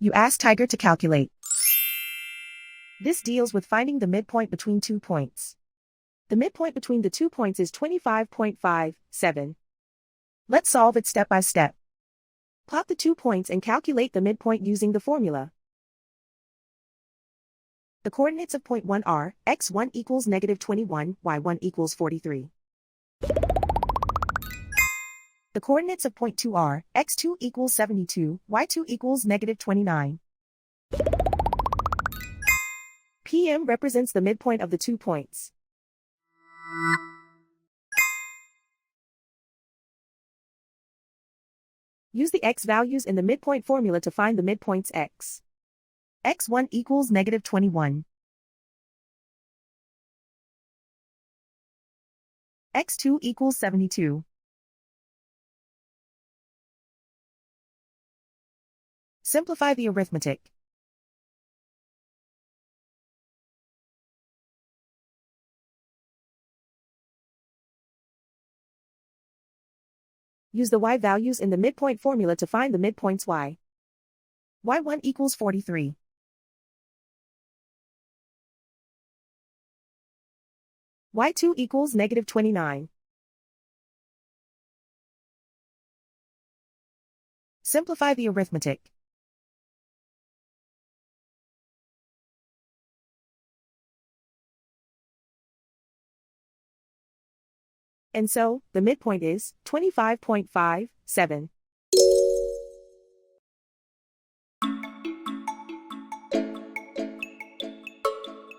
You ask Tiger to calculate. This deals with finding the midpoint between 2 points. The midpoint between the 2 points is 25.57. Let's solve it step by step. Plot the 2 points and calculate the midpoint using the formula. The coordinates of point 1 are, x1 equals -21, y1 equals 43. The coordinates of point 2 are, x2 equals 72, y2 equals -29. PM represents the midpoint of the 2 points. Use the x values in the midpoint formula to find the midpoints x. x1 equals -21. x2 equals 72. Simplify the arithmetic. Use the y values in the midpoint formula to find the midpoints y. y1 equals 43. y2 equals -29. Simplify the arithmetic. And so, the midpoint is 25.57.